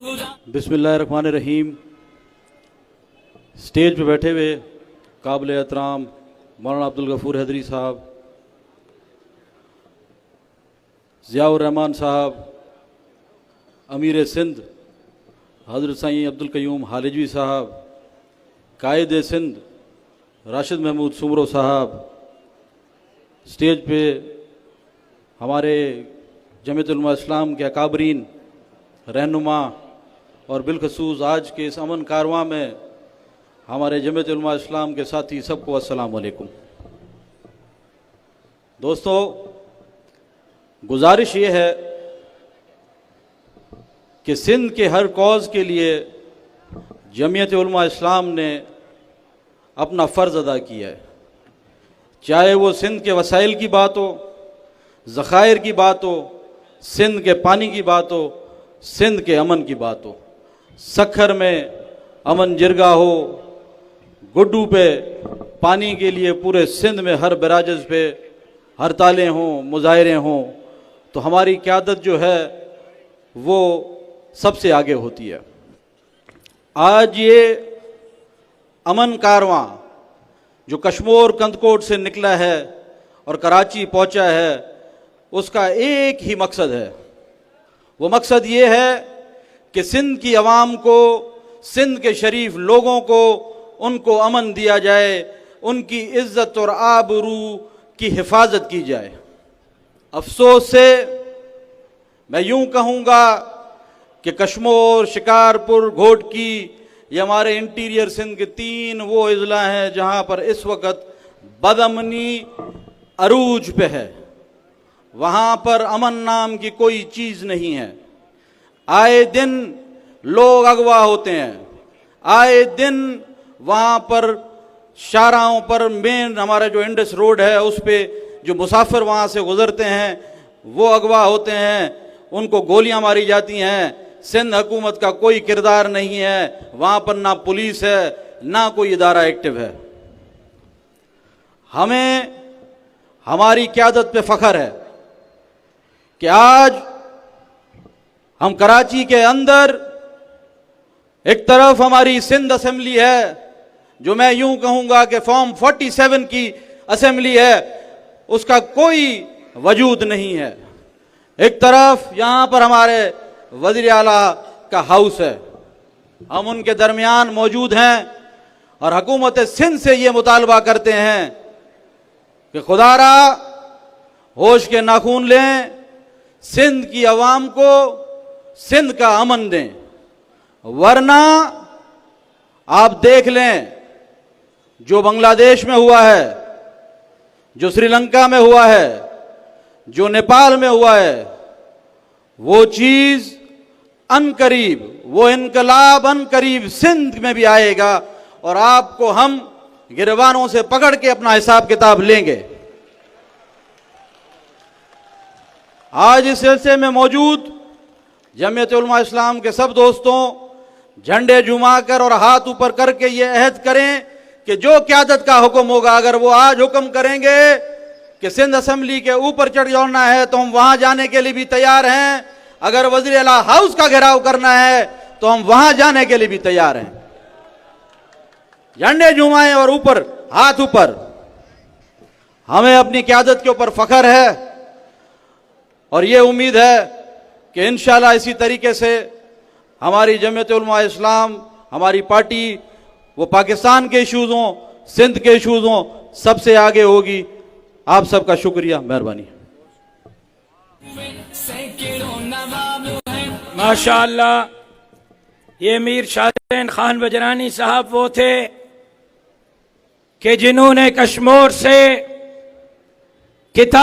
बिस्मिल्लाहिर्रहमानिर्रहीम। स्टेज पे बैठे हुए काबिल एहतराम मौलाना अब्दुल गफूर हैदरी साहब, ज़ियाउर रहमान साहब, अमीर सिंध हज़रत साईं अब्दुल क़य्यूम हालिजवी साहब, कायद सिंध राशिद महमूद सुमरो साहब, स्टेज पे हमारे जमीयत उलमा इस्लाम के अकाबरीन रहनुमा और बिलखसूस आज के इस अमन कारवां में हमारे जमीयत उलमा इस्लाम के साथी सबको अस्सलाम वालेकुम। दोस्तों, गुजारिश ये है कि सिंध के हर कौज़ के लिए जमीयत उलमा इस्लाम ने अपना फ़र्ज़ अदा किया है, चाहे वो सिंध के वसाइल की बात हो, ज़खायर की बात हो, सिंध के पानी की बात हो, सिंध के अमन की बात हो। सखर में अमन जिरगा हो, गुड्डू पे पानी के लिए पूरे सिंध में हर बराजज पे हड़तालें हों, मुजाहरे हों, तो हमारी क़यादत जो है वो सबसे आगे होती है। आज ये अमन कारवां जो कश्मोर कंदकोट से निकला है और कराची पहुंचा है, उसका एक ही मकसद है। वो मकसद ये है कि सिंध की आवाम को, सिंध के शरीफ लोगों को, उनको अमन दिया जाए, उनकी इज्जत और आबरू की हिफाजत की जाए। अफसोस से मैं यूं कहूँगा कि कश्मोर, शिकारपुर, घोटकी, ये हमारे इंटीरियर सिंध के 3 वो अजला हैं जहाँ पर इस वक्त बदअमनी अरूज पे है। वहाँ पर अमन नाम की कोई चीज़ नहीं है। आए दिन लोग अगवा होते हैं, आए दिन वहाँ पर शाहराहों पर, मेन हमारा जो इंडस रोड है उस पे जो मुसाफिर वहाँ से गुजरते हैं वो अगवा होते हैं, उनको गोलियां मारी जाती हैं। सिंध हुकूमत का कोई किरदार नहीं है वहाँ पर, ना पुलिस है ना कोई इदारा एक्टिव है। हमें हमारी क़यादत पे फ़ख्र है कि आज हम कराची के अंदर एक तरफ हमारी सिंध असेंबली है जो मैं यूं कहूंगा कि फॉर्म 47 की असेंबली है, उसका कोई वजूद नहीं है। एक तरफ यहां पर हमारे वज़ीर आला का हाउस है, हम उनके दरमियान मौजूद हैं और हुकूमत सिंध से ये मुतालबा करते हैं कि खुदारा होश के नाखून लें, सिंध की आवाम को सिंध का अमन दें, वरना आप देख लें जो बांग्लादेश में हुआ है, जो श्रीलंका में हुआ है, जो नेपाल में हुआ है, वो चीज़ अनकरीब, वो इनकलाब अनकरीब सिंध में भी आएगा और आपको हम गिरबानों से पकड़ के अपना हिसाब किताब लेंगे। आज इस सिलसिले में मौजूद जमीयत उलमा इस्लाम के सब दोस्तों झंडे जुमा कर और हाथ ऊपर करके ये अहद करें कि जो क़यादत का हुक्म होगा, अगर वो आज हुक्म करेंगे कि सिंध असेंबली के ऊपर चढ़ जाना है तो हम वहां जाने के लिए भी तैयार हैं। अगर वज़ीर आला हाउस का घेराव करना है तो हम वहां जाने के लिए भी तैयार हैं। झंडे जुमाएं और ऊपर हाथ ऊपर। हमें अपनी क़यादत के ऊपर फ़ख्र है और ये उम्मीद है कि इंशाअल्लाह इसी तरीके से हमारी जमीयत उलमा इस्लाम, हमारी पार्टी, वो पाकिस्तान के इशूज़ हों, सिंध के इशूज़ हों, सबसे आगे होगी। आप सबका शुक्रिया, मेहरबानी। माशाअल्लाह, ये मीर शाहजैन खान बजरानी साहब वो थे कि जिन्होंने कश्मोर से किताब